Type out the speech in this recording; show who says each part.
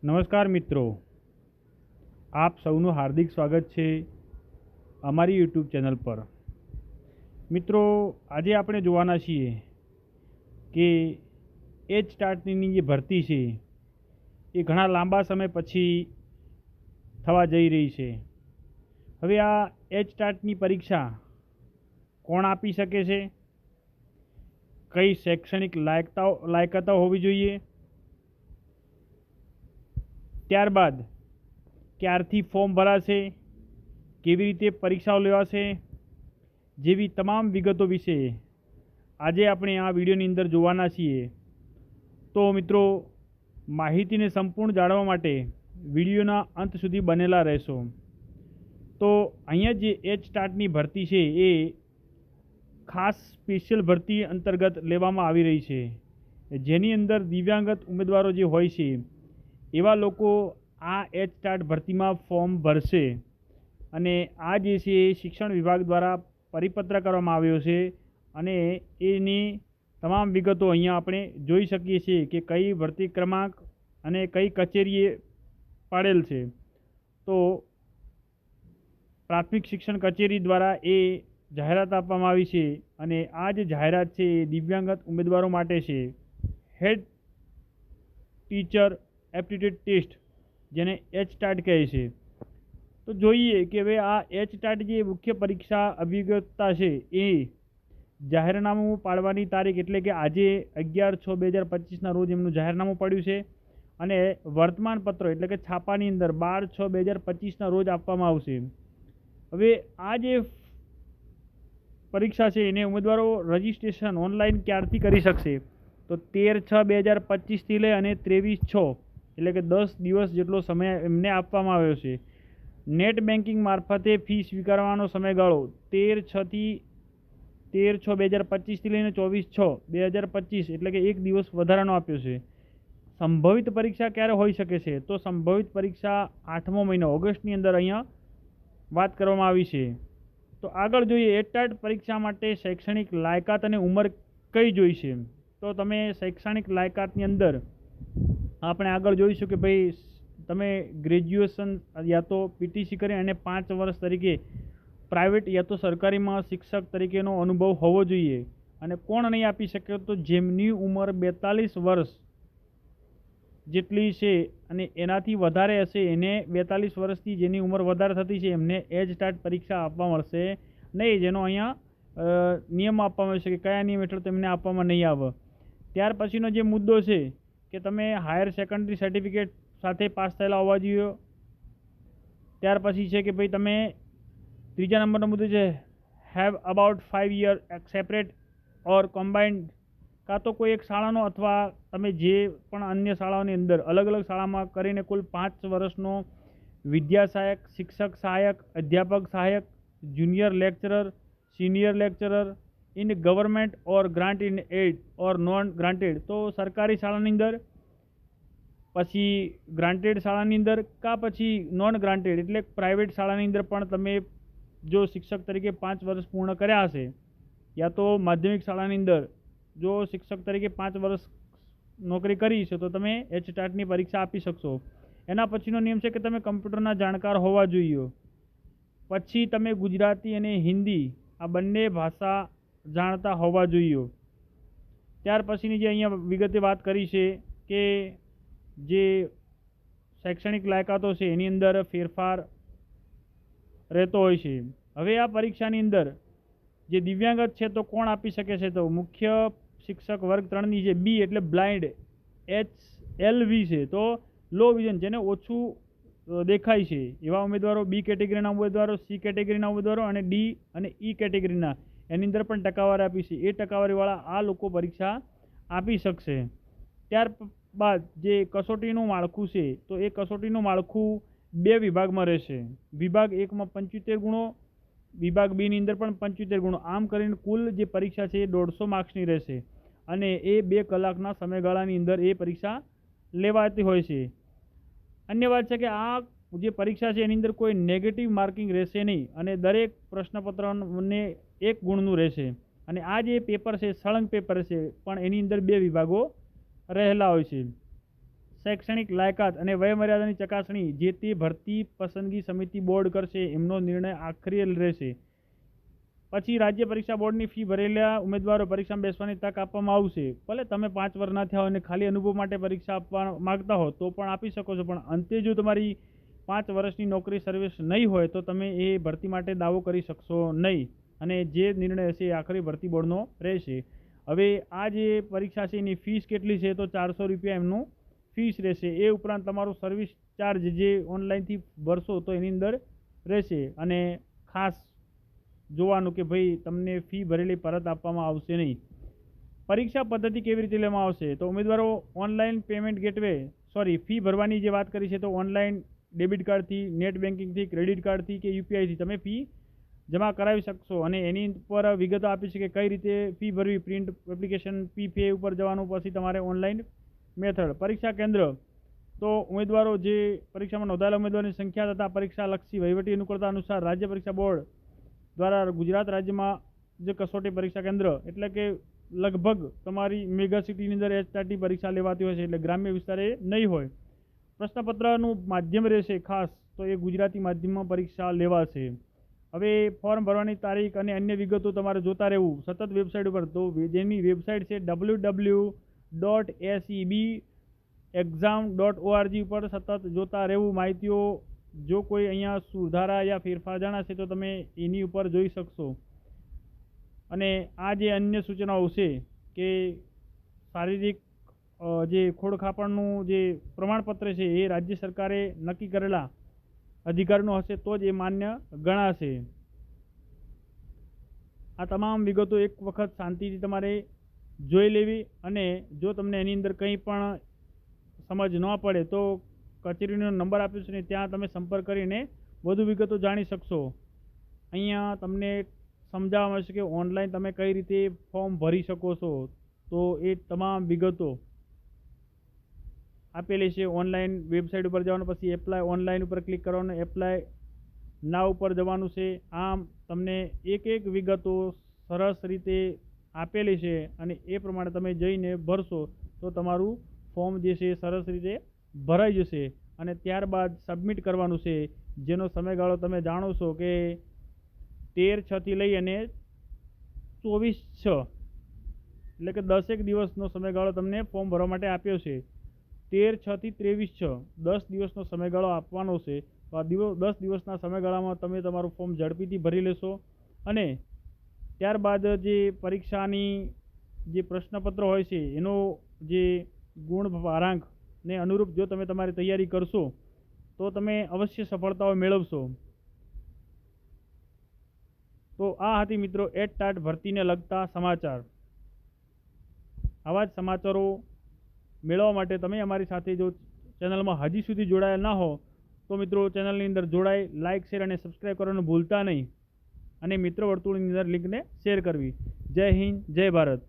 Speaker 1: નમસ્કાર મિત્રો, આપ સૌનું હાર્દિક સ્વાગત છે અમારી યુટ્યુબ ચેનલ પર। મિત્રો, આજે આપણે જોવાના છીએ કે એચ સ્ટાર્ટની જે ભરતી છે એ ઘણા લાંબા સમય પછી થવા જઈ રહી છે। હવે આ એચ સ્ટાર્ટની પરીક્ષા કોણ આપી શકે છે, કઈ શૈક્ષણિક લાયકાતો હોવી જોઈએ, ત્યારબાદ ક્યારથી ફોર્મ ભરાશે, કેવી રીતે પરીક્ષાઓ લેવાશે જેવી તમામ વિગતો વિશે આજે આપણે આ વિડીયોની અંદર જોવાના છીએ। તો મિત્રો, માહિતીને સંપૂર્ણ જાણવા માટે વિડીયોના અંત સુધી બનેલા રહેશો। તો અહીંયા જે એચ સ્ટાર્ટની ભરતી છે એ ખાસ સ્પેશિયલ ભરતી અંતર્ગત લેવામાં આવી રહી છે, જેની અંદર દિવ્યાંગત ઉમેદવારો જે હોય છે એવા લોકો આ એચ સ્ટાર્ટ ભરતીમાં ફોર્મ ભરશે અને આ જે છે એ શિક્ષણ વિભાગ દ્વારા પરિપત્ર કરવામાં આવ્યો છે અને એની તમામ વિગતો અહીંયા આપણે જોઈ શકીએ છીએ કે કઈ ભરતી ક્રમાંક અને કઈ કચેરીએ પાડેલ છે। તો પ્રાથમિક શિક્ષણ કચેરી દ્વારા એ જાહેરાત આપવામાં આવી છે અને આ જે જાહેરાત છે એ દિવ્યાંગત ઉમેદવારો માટે છે। હેડ ટીચર એપ્ટિટ્યૂડ ટેસ્ટ, જેને એચ સ્ટાર્ટ કહે છે। તો જોઈએ કે હવે આ એચ સ્ટાર્ટ જે મુખ્ય પરીક્ષા અભિજ્ઞતા છે એ જાહેરનામું પાડવાની તારીખ એટલે કે આજે 11/6/2025ના રોજ એમનું જાહેરનામું પડ્યું છે અને વર્તમાનપત્ર એટલે કે છાપાની અંદર 12/6/2025ના રોજ આપવામાં આવશે। હવે આ જે પરીક્ષા છે એને ઉમેદવારો રજિસ્ટ્રેશન ઓનલાઈન ક્યારથી કરી શકશે, તો 13/6/2025થી લઈ અને 23/6 એટલે કે 10 દિવસ જેટલો સમય એમને આપવામાં આવ્યો છે। નેટ બેન્કિંગ મારફતે ફી સ્વીકારવાનો સમયગાળો 13/6/2025થી લઈને 24/6/2025 એટલે કે 1 દિવસ વધારાનો આપ્યો છે। સંભવિત પરીક્ષા ક્યારે હોઈ શકે છે, તો સંભવિત પરીક્ષા 8મો મહિનો ઓગસ્ટની અંદર અહીંયા વાત કરવામાં આવી છે। તો આગળ જોઈએ, એચ સ્ટાર્ટ પરીક્ષા માટે શૈક્ષણિક લાયકાત અને ઉંમર કઈ જોઈશે। તો તમે શૈક્ષણિક લાયકાતની અંદર આપણે આગળ જોઈશું કે ભાઈ તમે ગ્રેજ્યુએશન યા તો પીટીસી કરી અને 5 વર્ષ તરીકે પ્રાઇવેટ યા તો સરકારીમાં શિક્ષક તરીકેનો અનુભવ હોવો જોઈએ। અને કોણ નહીં આપી શકે, તો જેમની ઉંમર 42 વર્ષ જેટલી છે અને એનાથી વધારે હશે એને 42 વર્ષથી જેની ઉંમર વધારે થતી છે એમને એચ સ્ટાર્ટ પરીક્ષા આપવા મળશે નહીં, જેનો અહીંયા નિયમ આપવામાં આવશે કે કયા નિયમ હેઠળ તેમને આપવામાં નહીં આવે। ત્યાર પછીનો જે મુદ્દો છે કે તમે હાયર સેકન્ડરી સર્ટિફિકેટ સાથે પાસ થયેલા હોવા જોઈએ। ત્યાર પછી છે કે ભાઈ તમે ત્રીજા નંબરનો મુદ્દો છે have about 5 year separate or combined, કાં તો કોઈ એક શાળાનો અથવા તમે જે પણ અન્ય શાળાઓની અંદર અલગ અલગ શાળામાં કરીને કુલ 5 વર્ષનો વિદ્યા સહાયક, શિક્ષક સહાયક, અધ્યાપક સહાયક, junior lecturer, senior lecturer in government or grant in aid or non granted, તો સરકારી શાળાની અંદર, પછી ગ્રાન્ટેડ શાળાની અંદર કાં પછી નોન ગ્રાન્ટેડ એટલે પ્રાઇવેટ શાળાની અંદર પણ તમે જો શિક્ષક તરીકે 5 વર્ષ પૂર્ણ કર્યા હશે યા તો માધ્યમિક શાળાની અંદર જો શિક્ષક તરીકે 5 વર્ષ નોકરી કરી છે તો તમે એચ સ્ટાર્ટની પરીક્ષા આપી શકશો। એના પછીનો નિયમ છે કે તમે કમ્પ્યુટરના જાણકાર હોવા જોઈએ, પછી તમે ગુજરાતી અને હિન્દી આ બંને ભાષા જાણતા હોવા જોઈએ। ત્યાર પછીની જે અહીંયા વિગતે વાત કરી છે કે જે શૈક્ષણિક લાયકાતો છે એની અંદર ફેરફાર રહેતો હોય છે। હવે આ પરીક્ષાની અંદર જે દિવ્યાંગત છે તો કોણ આપી શકે છે, તો મુખ્ય શિક્ષક વર્ગ 3ની જે બી એટલે બ્લાઇન્ડ HLV છે, તો લો વિઝન જેને ઓછું દેખાય છે એવા ઉમેદવારો, બી કેટેગરીના ઉમેદવારો, સી કેટેગરીના ઉમેદવારો અને ડી અને ઈ કેટેગરીના, એની અંદર પણ ટકાવારી આપી છે, એ ટકાવારીવાળા આ લોકો પરીક્ષા આપી શકશે। ત્યારબાદ જે કસોટીનું માળખું છે તો એ કસોટીનું માળખું 2 વિભાગમાં રહેશે। વિભાગ 1માં 75 ગુણો, વિભાગ બીની અંદર પણ 75 ગુણો, આમ કરીને કુલ જે પરીક્ષા છે એ 150 માર્ક્સની રહેશે અને એ 2 કલાકના સમયગાળાની અંદર એ પરીક્ષા લેવાતી હોય છે। અન્ય વાત છે કે આ જે પરીક્ષા છે એની અંદર કોઈ નેગેટિવ માર્કિંગ રહેશે નહીં અને દરેક પ્રશ્નપત્રને 1 ગુણનું રહેશે અને આ જે પેપર છે સળંગ પેપર છે પણ એની અંદર 2 વિભાગો રહેલા હોય છે। શૈક્ષણિક લાયકાત અને વયમર્યાદાની ચકાસણી જે તે ભરતી પસંદગી સમિતિ બોર્ડ કરશે. એમનો નિર્ણય આખરી રહેશે. પછી રાજ્ય પરીક્ષા બોર્ડની ફી ભરેલા ઉમેદવારો પરીક્ષામાં બેસવાની તક આપવામાં આવશે. ભલે તમે 5 વર્ષના થયા હોય અને ખાલી અનુભવ માટે પરીક્ષા આપવા માગતા હો તો પણ આપી શકો છો, પણ અંતે જો તમારી 5 વર્ષની નોકરી સર્વિસ નહીં હોય તો તમે એ ભરતી માટે દાવો કરી શકશો નહીં, અને જે નિર્ણય હશે એ આખરી ભરતી બોર્ડનો રહેશે. હવે આ જે પરીક્ષા છે એની ફીસ કેટલી છે? તો 400 રૂપિયા એમનું ફીસ રહેશે. એ ઉપરાંત તમારો સર્વિસ ચાર્જ જે ઓનલાઈનથી ભરશો તો એની અંદર રહેશે. અને ખાસ જોવાનું કે ભાઈ તમને ફી ભરેલી પરત આપવામાં આવશે નહીં. પરીક્ષા પદ્ધતિ કેવી રીતે લેવામાં આવશે? તો ઉમેદવારો ઓનલાઈન પેમેન્ટ ગેટવે ફી ભરવાની જે વાત કરી છે તો ઓનલાઈન ડેબિટ કાર્ડથી, નેટ બેન્કિંગથી, ક્રેડિટ કાર્ડથી કે યુપીઆઈથી તમે ફી જમા કરાવી શકશો. અને એની પર વિગતો આપી છે કે કઈ રીતે ફી ભરવી. પ્રિન્ટ એપ્લિકેશન ફી પે ઉપર જવાનું, પછી તમારે ઓનલાઈન મેથડ. પરીક્ષા કેન્દ્ર તો ઉમેદવારો જે પરીક્ષામાં નોંધાયેલા ઉમેદવારોની સંખ્યા તથા પરીક્ષાલક્ષી વહીવટી અનુકૂળતા અનુસાર રાજ્ય પરીક્ષા બોર્ડ દ્વારા ગુજરાત રાજ્યમાં જે કસોટી પરીક્ષા કેન્દ્ર એટલે કે લગભગ તમારી મેગા સિટીની અંદર એચઆરટી પરીક્ષા લેવાતી હોય છે, એટલે ગ્રામ્ય વિસ્તારે નહીં હોય. પ્રશ્નપત્રનું માધ્યમ રહેશે ખાસ તો એ ગુજરાતી માધ્યમમાં પરીક્ષા લેવાશે. હવે ફોર્મ ભરવાની તારીખ અને અન્ય વિગતો તમારે જોતા રહેવું સતત વેબસાઇટ ઉપર. તો જેની વેબસાઇટ છે www.sebexam.org ઉપર સતત જોતા રહેવું માહિતીઓ. જો કોઈ અહીંયા સુધારા યા ફેરફાર જણાશે તો તમે એની ઉપર જોઈ શકશો. અને આ જે અન્ય સૂચનાઓ છે કે શારીરિક જે ખોડખાપણનું જે પ્રમાણપત્ર છે એ રાજ્ય સરકારે નક્કી કરેલા અધિકારીનું હશે તો જ એ માન્ય ગણાશે. આ તમામ વિગતો એક વખત શાંતિથી તમારે જોઈ લેવી, અને જો તમને એની અંદર કંઈ પણ સમજ ન પડે તો કચેરીનો નંબર આપ્યો છે ને ત્યાં તમે સંપર્ક કરીને વધુ વિગતો જાણી શકશો. અહીંયા તમને સમજાવવામાં આવશે કે ઓનલાઈન તમે કઈ રીતે ફોર્મ ભરી શકો છો. તો એ તમામ વિગતો આપેલી છે. ઓનલાઈન વેબસાઇટ ઉપર જવાનું, પછી એપ્લાય ઓનલાઈન ઉપર ક્લિક કરવાનું, એપ્લાય ના ઉપર જવાનું છે. આમ તમને એક એક વિગતો સરસ રીતે આપેલી છે, અને એ પ્રમાણે તમે જઈને ભરશો તો તમારું ફોર્મ જે છે સરસ રીતે ભરાઈ જશે. અને ત્યારબાદ સબમિટ કરવાનું છે, જેનો સમયગાળો તમે જાણો છો કે 13/6 લઈ અને 24/6 એટલે કે 10 દિવસનો સમયગાળો તમને ફોર્મ ભરવા માટે આપ્યો છે. 13/6 થી 23/6 10 દિવસનો સમયગાળો આપવાનો છે. તો આ 10 દિવસના સમયગાળામાં તમે તમારું ફોર્મ ઝડપીથી ભરી લેશો. અને ત્યારબાદ જે પરીક્ષાની જે પ્રશ્નપત્ર હોય છે એનો જે ગુણ ભારાંક ને અનુરૂપ જો તમે તમારી તૈયારી કરશો તો તમે અવશ્ય સફળતાઓ મેળવશો. તો આ હતી મિત્રો એટ-ટાટ ભરતીને લગતા સમાચાર. આવા જ સમાચારો મેળવવા માટે તમે અમારી સાથે જો ચેનલમાં હજી સુધી જોડાયેલા ના હો તો મિત્રો ચેનલની અંદર જોડાઈ લાઇક, શેર અને સબસ્ક્રાઈબ કરવાનું ભૂલતા નહીં, અને મિત્ર વર્તુળની અંદર લિંકને શેર કરવી. જય હિન્દ, જય ભારત.